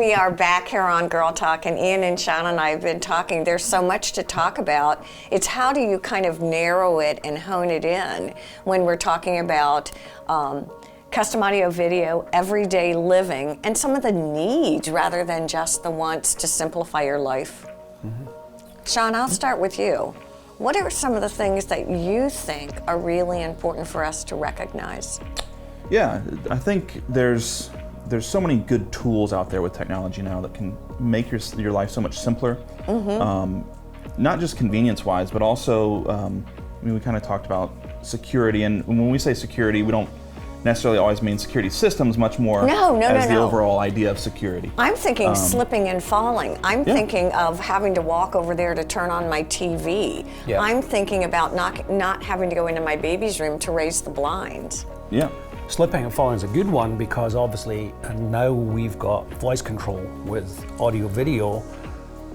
We are back here on Girl Talk, and Iain and Shauna and I have been talking. There's so much to talk about. It's how do you kind of narrow it and hone it in when we're talking about custom audio video, everyday living, and some of the needs rather than just the wants to simplify your life. Sean, I'll start with you. What are some of the things that you think are really important for us to recognize? Yeah, I think there's so many good tools out there with technology now that can make your life so much simpler. Not just convenience-wise, but also, we kind of talked about security, and when we say security, we don't necessarily always mean security systems, much more as the overall idea of security. I'm thinking slipping and falling. I'm thinking of having to walk over there to turn on my TV. I'm thinking about not having to go into my baby's room to raise the blinds. Yeah. Slipping and falling is a good one because obviously, and now we've got voice control with audio video.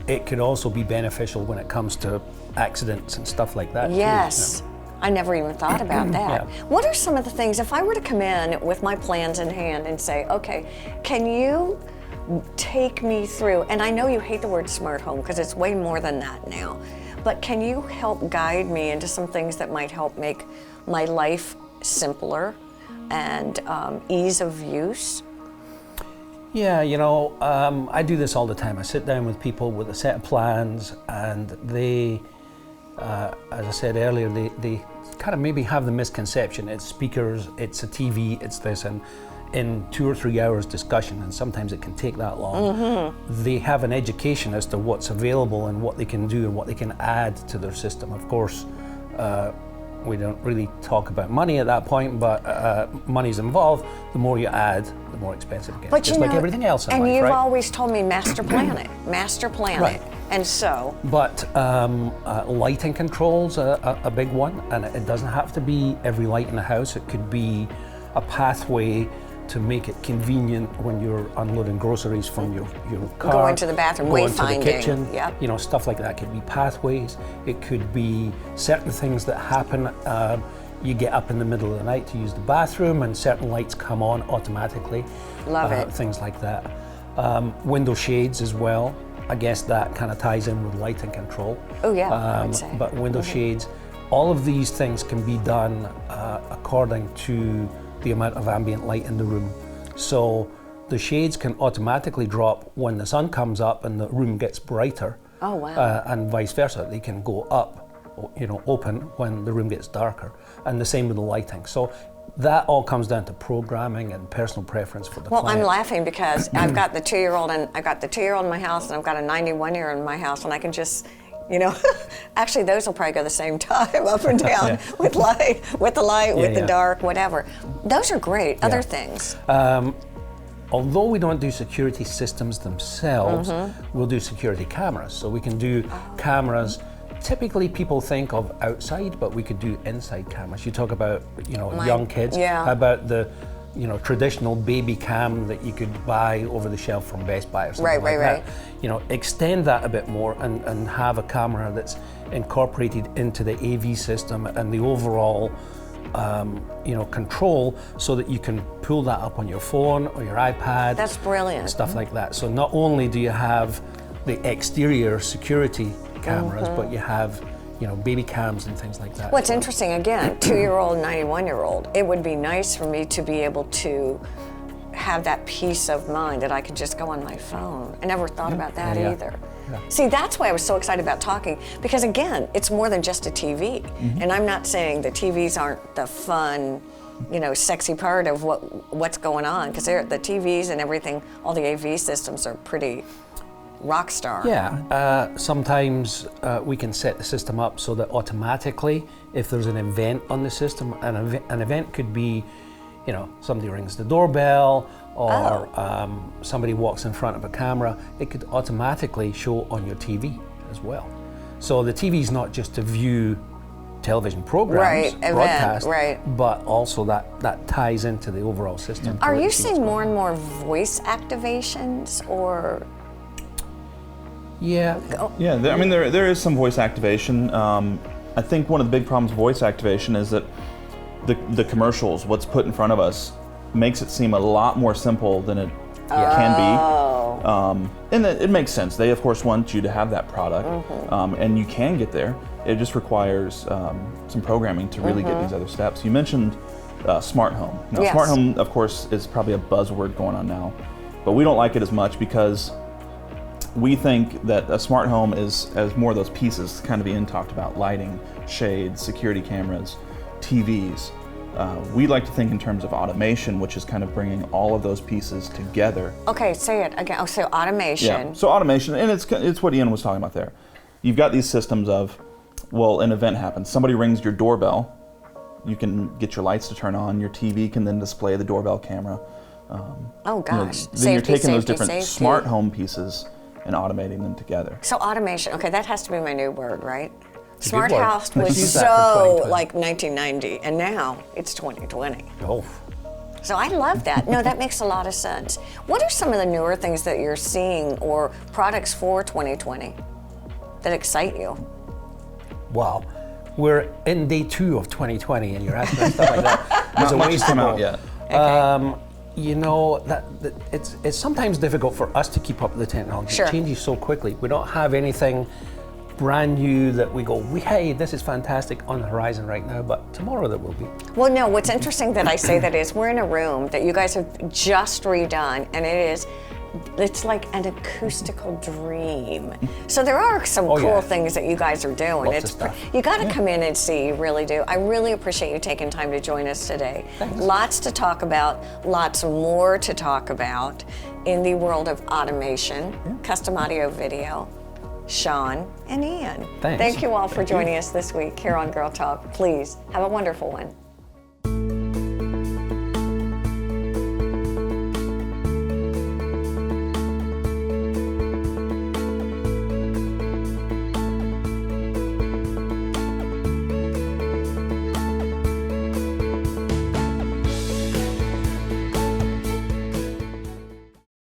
It could also be beneficial when it comes to accidents and stuff like that. Yes. Too, you know? I never even thought about that. What are some of the things, if I were to come in with my plans in hand and say, okay, can you take me through, and I know you hate the word smart home because it's way more than that now, but can you help guide me into some things that might help make my life simpler and ease of use? Yeah, you know, I do this all the time. I sit down with people with a set of plans, and they, as I said earlier, they kind of maybe have the misconception. It's speakers, it's a TV, it's this, and in 2 or 3 hours discussion, and sometimes it can take that long, they have an education as to what's available and what they can do and what they can add to their system. Of course, we don't really talk about money at that point, but money's involved. The more you add, the more expensive it gets. But just like everything else in life, and you've right? always told me master plan it, master plan it. And so? But lighting control's a big one, and it doesn't have to be every light in the house. It could be a pathway to make it convenient when you're unloading groceries from your car. Going to the bathroom, going to the kitchen. You know, stuff like that could be pathways. It could be certain things that happen. You get up in the middle of the night to use the bathroom and certain lights come on automatically. Love it. Things like that. Window shades as well. I guess that kind of ties in with lighting control. Oh yeah, I would say. But window shades, all of these things can be done according to the amount of ambient light in the room. So the shades can automatically drop when the sun comes up and the room gets brighter. Oh wow. And vice versa, they can go up, you know, open when the room gets darker. And the same with the lighting. So that all comes down to programming and personal preference for the client. I'm laughing because I've got the 2-year-old and I've got the 2-year-old in my house and I've got a 91-year-old in my house, and I can just, you know, actually those will probably go the same time up and down with the light, with the dark, whatever. Those are great. Other things. Although we don't do security systems themselves, we'll do security cameras. So we can do cameras. Typically people think of outside, but we could do inside cameras. You talk about, you know, young kids. How about the, you know, traditional baby cam that you could buy over the shelf from Best Buy or something like that. You know, extend that a bit more and have a camera that's incorporated into the AV system and the overall you know, control, so that you can pull that up on your phone or your iPad. That's brilliant. Stuff like that. So not only do you have the exterior security cameras, but you have, you know, baby cams and things like that. What's interesting, again, 2-year-old, 91-year-old, it would be nice for me to be able to have that peace of mind that I could just go on my phone. I never thought about that either. See, that's why I was so excited about talking, because again, it's more than just a TV. And I'm not saying the TVs aren't the fun, you know, sexy part of what's going on, because the TVs and everything, all the AV systems are pretty rock star. Sometimes we can set the system up so that automatically, if there's an event on the system, an event could be, you know, somebody rings the doorbell or somebody walks in front of a camera, it could automatically show on your TV as well. So the TV is not just to view television programs, broadcast, but also that ties into the overall system. Are you seeing more and more voice activations, or? Yeah. I mean, there is some voice activation. I think one of the big problems with voice activation is that the commercials, what's put in front of us, makes it seem a lot more simple than it can be. And it makes sense. They, of course, want you to have that product, and you can get there. It just requires some programming to really get these other steps. You mentioned smart home. Now, Yes. smart home, of course, is probably a buzzword going on now, but we don't like it as much because we think that a smart home is as more of those pieces, kind of Ian talked about, lighting, shades, security cameras, TVs. We like to think in terms of automation, which is kind of bringing all of those pieces together. Okay, say it again. Oh, so automation. Yeah, so automation, and it's what Ian was talking about there. You've got these systems of, well, an event happens. Somebody rings your doorbell. You can get your lights to turn on. Your TV can then display the doorbell camera. Oh gosh. Then you're taking those Safety, different safety. smart home pieces and automating them together. So automation. Okay, that has to be my new word, right? a Smart good word. house Let's was use that for so 2020. like 1990, and now it's 2020. Oh. So I love that. No, that makes a lot of sense. What are some of the newer things that you're seeing or products for 2020 that excite you? Wow. We're in day 2 of 2020 and you're asking us stuff like that. There's Not a much ways has to come go. out yet. You know, that it's sometimes difficult for us to keep up with the technology. Sure. It changes so quickly. We don't have anything brand new that we go, hey, this is fantastic on the horizon right now, but tomorrow there will be. Well, no, what's interesting that I say that is we're in a room that you guys have just redone, and it's like an acoustical dream. So there are some Oh, cool yeah. things that you guys are doing. Lots of stuff. You got to come in and see, you really do. I really appreciate you taking time to join us today. Thanks. Lots to talk about, lots more to talk about in the world of automation, custom audio video. Sean and Ian. Thanks. Thank you all for joining us this week here on Girl Talk. Please have a wonderful one.